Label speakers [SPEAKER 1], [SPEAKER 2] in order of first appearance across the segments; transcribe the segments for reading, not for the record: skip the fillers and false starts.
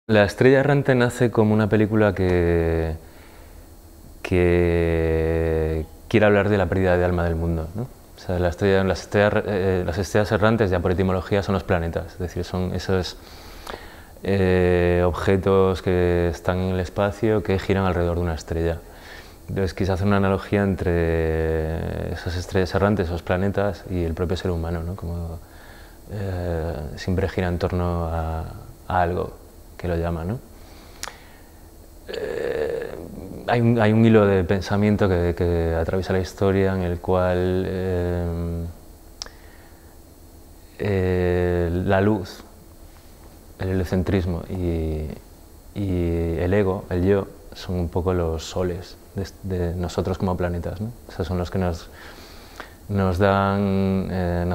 [SPEAKER 1] La estrella errante nace como una película que quiere hablar de la pérdida de alma del mundo, ¿no? O sea, las estrellas errantes, ya por etimología, son los planetas, es decir, son esos objetos que están en el espacio que giran alrededor de una estrella. Entonces quise hacer una analogía entre esas estrellas errantes, esos planetas, y el propio ser humano, ¿no? Como siempre gira en torno a algo que lo llama, ¿no? Hay un hilo de pensamiento que atraviesa la historia en el cual la luz, el heliocentrismo y el ego, el yo, son un poco los soles de nosotros como planetas, ¿no? O sea, son los que nos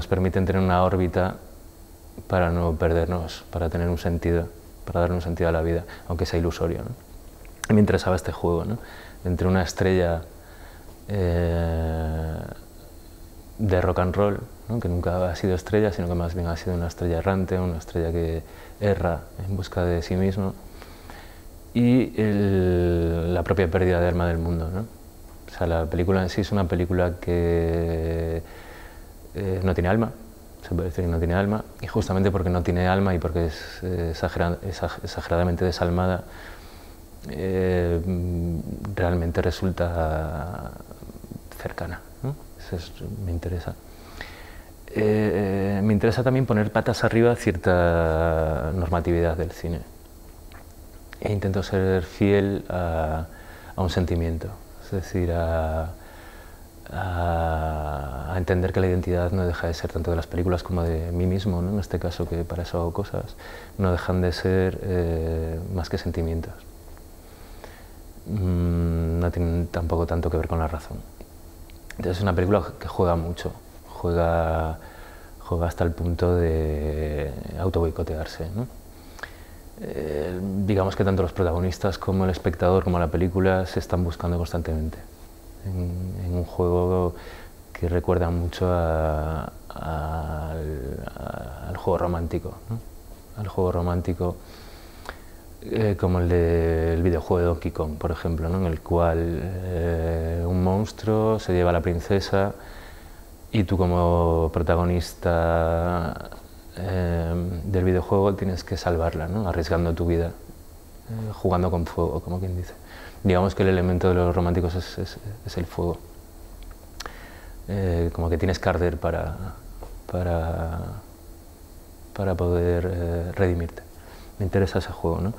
[SPEAKER 1] permiten tener una órbita para no perdernos, para tener un sentido, para darle un sentido a la vida, aunque sea ilusorio, ¿no? Y me interesaba este juego, ¿no? Entre una estrella de rock and roll, ¿no? Que nunca ha sido estrella, sino que más bien ha sido una estrella errante, una estrella que erra en busca de sí mismo, y la propia pérdida de alma del mundo, ¿no? O sea, la película en sí es una película que no tiene alma, se puede decir que no tiene alma, y justamente porque no tiene alma y porque es exageradamente desalmada, realmente resulta cercana, ¿no? Me interesa. Me interesa también poner patas arriba cierta normatividad del cine. E intento ser fiel a un sentimiento, es decir, a entender que la identidad no deja de ser tanto de las películas como de mí mismo, ¿no? En este caso, que para eso hago cosas, no dejan de ser más que sentimientos. No tienen tampoco tanto que ver con la razón. Entonces es una película que juega mucho, juega hasta el punto de auto-boicotearse, ¿no? Digamos que tanto los protagonistas como el espectador, como la película, se están buscando constantemente en un juego que recuerda mucho al juego romántico, ¿no? Al juego romántico como el del videojuego de Donkey Kong, por ejemplo, ¿no? En el cual un monstruo se lleva a la princesa y tú, como protagonista del videojuego, tienes que salvarla, ¿no? Arriesgando tu vida, jugando con fuego, como quien dice. Digamos que el elemento de los románticos es el fuego, como que tienes que arder para poder redimirte. Me interesa ese juego, ¿no?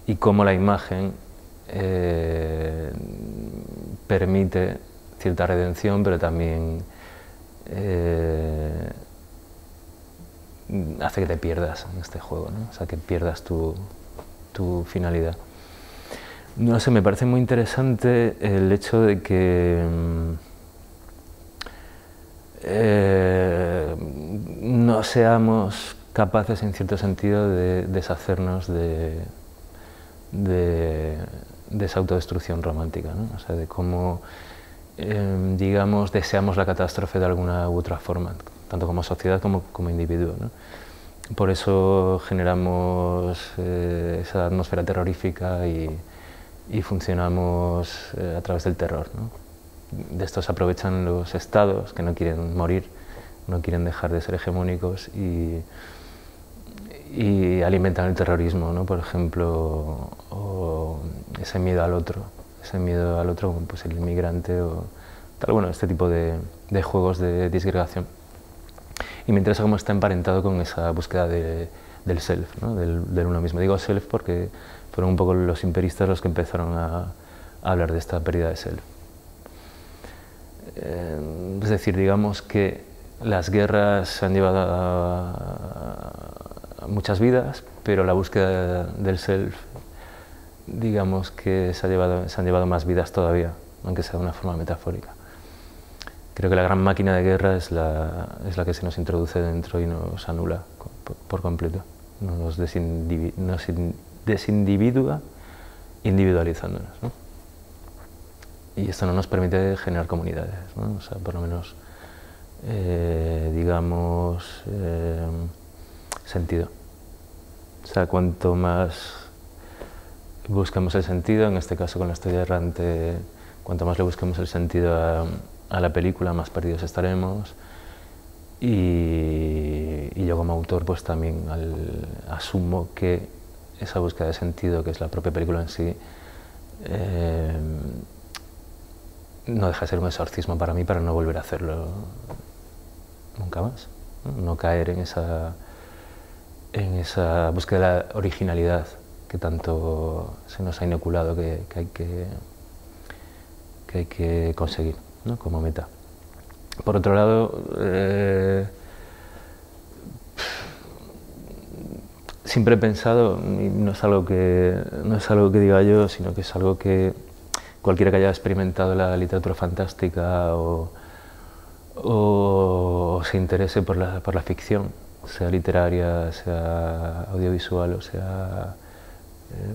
[SPEAKER 1] Y cómo la imagen permite cierta redención, pero también hace que te pierdas en este juego, ¿no? O sea, que pierdas tu finalidad. No sé, me parece muy interesante el hecho de que no seamos capaces, en cierto sentido, de deshacernos de esa autodestrucción romántica, ¿no? O sea, de cómo, digamos, deseamos la catástrofe de alguna u otra forma, tanto como sociedad como individuo, ¿no? Por eso generamos esa atmósfera terrorífica y funcionamos a través del terror, ¿no? De esto se aprovechan los estados que no quieren morir, no quieren dejar de ser hegemónicos y alimentan el terrorismo, ¿no? Por ejemplo, o ese miedo al otro, como pues el inmigrante o tal, bueno, este tipo de juegos de disgregación. Y me interesa cómo está emparentado con esa búsqueda del self, ¿no? del uno mismo. Digo self porque fueron un poco los imperistas los que empezaron a hablar de esta pérdida de self. Es decir, digamos que las guerras han llevado a muchas vidas, pero la búsqueda del self, digamos que se han llevado más vidas todavía, aunque sea de una forma metafórica. Creo que la gran máquina de guerra es la que se nos introduce dentro y nos anula por completo, nos desindividúa individualizándonos, ¿no? Y esto no nos permite generar comunidades, ¿no? O sea, por lo menos, digamos, sentido. O sea, cuanto más busquemos el sentido, en este caso con La estrella errante, cuanto más le busquemos el sentido a la película, más perdidos estaremos. Y yo como autor pues también asumo que esa búsqueda de sentido, que es la propia película en sí, no deja de ser un exorcismo para mí, para no volver a hacerlo nunca más, no caer en esa búsqueda de la originalidad que tanto se nos ha inoculado que hay que conseguir, ¿no?, como meta. Por otro lado, siempre he pensado, y no es algo que diga yo, sino que es algo que cualquiera que haya experimentado la literatura fantástica o se interese por la ficción, sea literaria, sea audiovisual o sea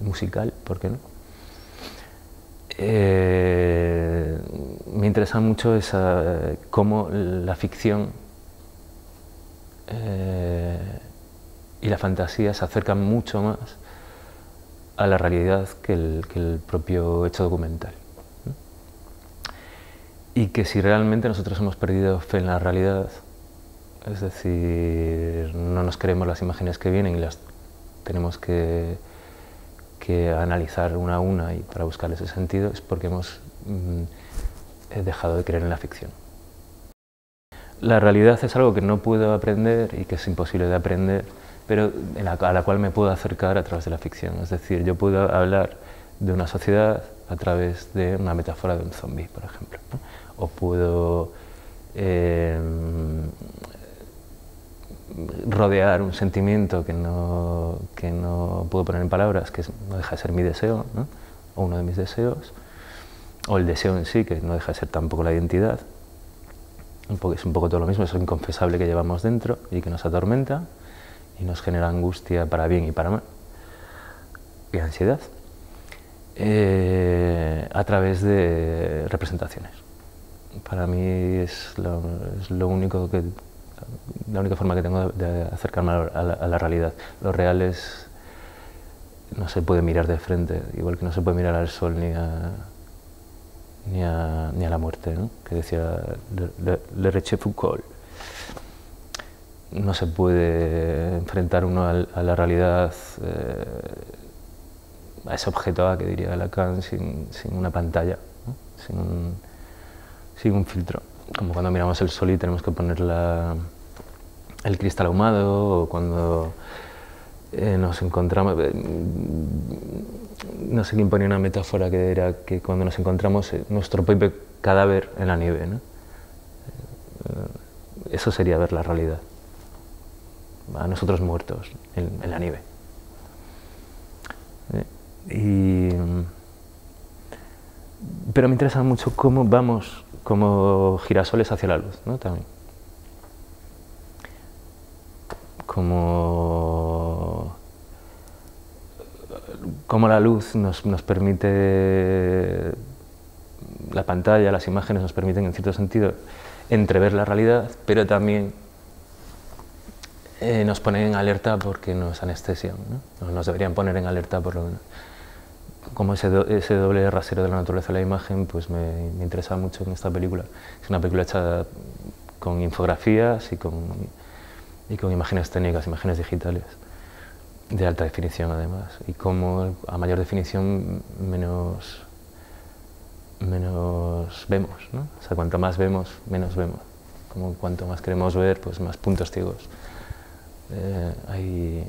[SPEAKER 1] musical, ¿por qué no? Me interesa mucho cómo la ficción y la fantasía se acercan mucho más a la realidad que el propio hecho documental. Y que si realmente nosotros hemos perdido fe en la realidad, es decir, no nos creemos las imágenes que vienen y las tenemos que analizar una a una y para buscar ese sentido, es porque hemos dejado de creer en la ficción. La realidad es algo que no puedo aprender y que es imposible de aprender, pero a la cual me puedo acercar a través de la ficción. Es decir, yo puedo hablar de una sociedad a través de una metáfora de un zombie, por ejemplo, ¿no? O puedo rodear un sentimiento que no puedo poner en palabras, que no deja de ser mi deseo, ¿no?, o uno de mis deseos, o el deseo en sí, que no deja de ser tampoco la identidad. Es un poco todo lo mismo, es lo inconfesable que llevamos dentro y que nos atormenta y nos genera angustia para bien y para mal, y ansiedad, a través de representaciones. Para mí es lo único la única forma que tengo de acercarme a la realidad. Lo real no se puede mirar de frente, igual que no se puede mirar al sol ni a la muerte, ¿no?, que decía Le Rochefoucauld. No se puede enfrentar uno a la realidad, a ese objeto A, que diría Lacan, sin una pantalla, ¿no?, sin un filtro. Como cuando miramos el sol y tenemos que poner el cristal ahumado, o cuando nos encontramos... no sé quién ponía una metáfora que era que cuando nos encontramos nuestro propio cadáver en la nieve, ¿no? Eso sería ver la realidad, a nosotros muertos en la nieve. Pero me interesa mucho cómo vamos como girasoles hacia la luz, ¿no?, también. Cómo la luz nos permite, la pantalla, las imágenes nos permiten en cierto sentido entrever la realidad, pero también nos ponen en alerta porque nos anestesian, ¿no? Nos deberían poner en alerta por lo menos. Como ese doble rasero de la naturaleza de la imagen, pues me interesa mucho en esta película. Es una película hecha con infografías y con imágenes técnicas, imágenes digitales, de alta definición además. Y como a mayor definición menos vemos, ¿no? O sea, cuanto más vemos, menos vemos. Como cuanto más queremos ver, pues más puntos ciegos ahí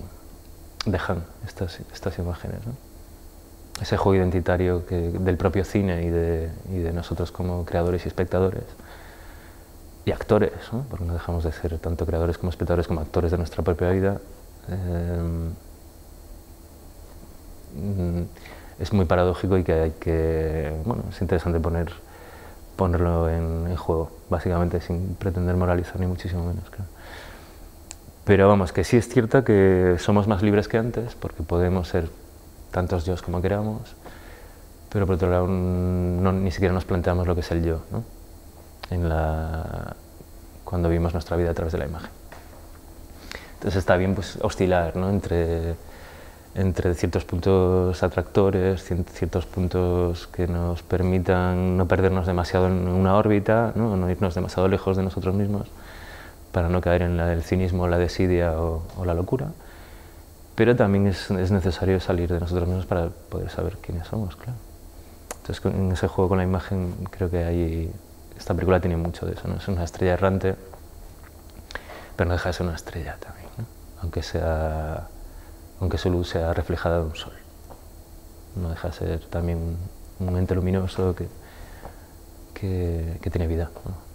[SPEAKER 1] dejan estas imágenes, ¿no? Ese juego identitario del propio cine y de nosotros como creadores y espectadores y actores, ¿no?, porque no dejamos de ser tanto creadores como espectadores como actores de nuestra propia vida. Es muy paradójico y bueno, es interesante ponerlo en juego, básicamente sin pretender moralizar ni muchísimo menos, claro. Pero vamos, que sí es cierto que somos más libres que antes, porque podemos ser tantos yos como queramos, pero por otro lado ni siquiera nos planteamos lo que es el yo, ¿no?, cuando vivimos nuestra vida a través de la imagen. Entonces está bien pues oscilar, ¿no?, entre entre ciertos puntos atractores, ciertos puntos que nos permitan no perdernos demasiado en una órbita, no irnos demasiado lejos de nosotros mismos, para no caer en el cinismo, la desidia o la locura. Pero también es necesario salir de nosotros mismos para poder saber quiénes somos, claro. Entonces, en ese juego con la imagen, creo que esta película tiene mucho de eso, ¿no? Es una estrella errante, pero no deja de ser una estrella también, ¿no? Aunque su luz sea reflejada de un sol. No deja de ser también un ente luminoso que tiene vida, ¿no?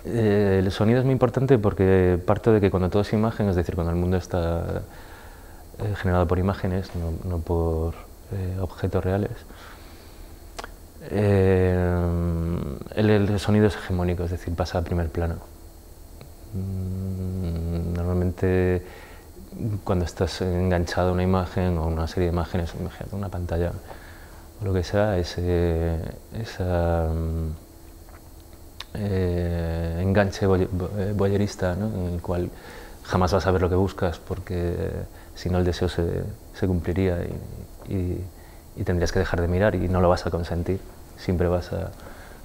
[SPEAKER 1] El sonido es muy importante porque parto de que cuando todo es imagen, es decir, cuando el mundo está generado por imágenes, no por objetos reales, el sonido es hegemónico, es decir, pasa a primer plano. Normalmente, cuando estás enganchado a una imagen o una serie de imágenes, imagínate una pantalla o lo que sea, enganche voyerista, ¿no? En el cual jamás vas a ver lo que buscas porque si no el deseo se cumpliría y tendrías que dejar de mirar y no lo vas a consentir, siempre vas a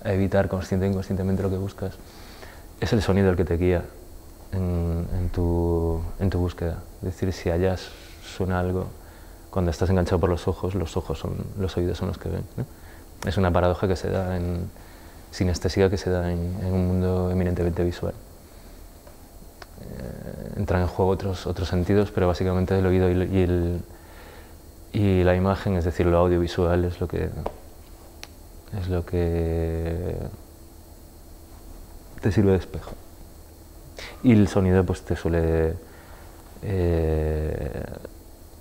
[SPEAKER 1] evitar consciente e inconscientemente lo que buscas. Es el sonido el que te guía en tu búsqueda. Es decir, si allá suena algo, cuando estás enganchado por los ojos los oídos son los que ven, ¿no? Es una paradoja que se da sinestésica que se da en un mundo eminentemente visual. Entran en juego otros sentidos, pero básicamente el oído y la imagen, es decir, lo audiovisual, es lo que te sirve de espejo. Y el sonido pues te suele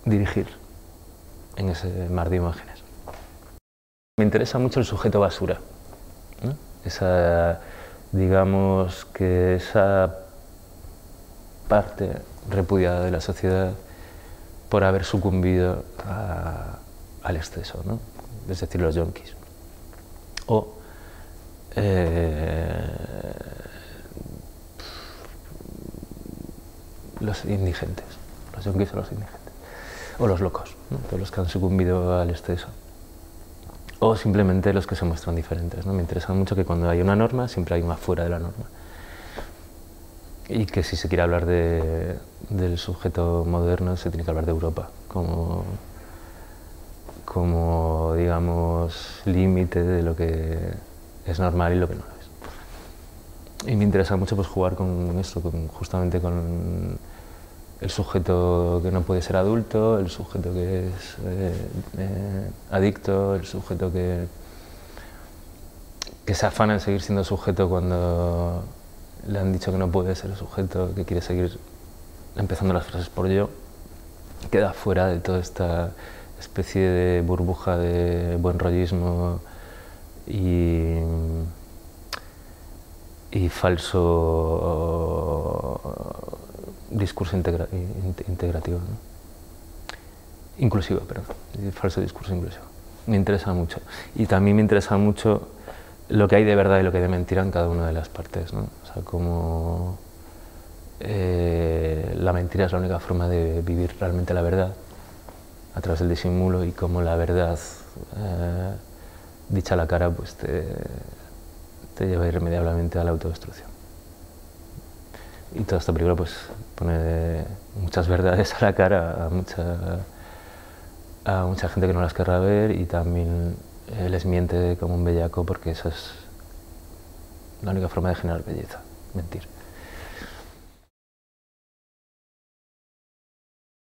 [SPEAKER 1] dirigir en ese mar de imágenes. Me interesa mucho el sujeto basura, ¿no? Digamos que esa parte repudiada de la sociedad por haber sucumbido al exceso, ¿no? Es decir, los yonkis. O los indigentes, los yonkis o los indigentes. O los locos, ¿no? Todos los que han sucumbido al exceso. O simplemente los que se muestran diferentes, ¿no? Me interesa mucho que cuando hay una norma, siempre hay una fuera de la norma. Y que si se quiere hablar del sujeto moderno, se tiene que hablar de Europa, como digamos, límite de lo que es normal y lo que no lo es. Y me interesa mucho pues, jugar con esto, justamente con el sujeto que no puede ser adulto, el sujeto que es adicto, el sujeto que se afana en seguir siendo sujeto cuando le han dicho que no puede ser sujeto, que quiere seguir empezando las frases por yo, queda fuera de toda esta especie de burbuja de buen rollismo y falso discurso integrativo, ¿no? Inclusivo, perdón, falso discurso inclusivo. Me interesa mucho. Y también me interesa mucho lo que hay de verdad y lo que hay de mentira en cada una de las partes, ¿no? O sea, como la mentira es la única forma de vivir realmente la verdad a través del disimulo y como la verdad dicha a la cara pues te lleva irremediablemente a la autodestrucción. Y toda esta película pues pone muchas verdades a la cara a mucha gente que no las querrá ver y también les miente como un bellaco porque esa es la única forma de generar belleza, mentir.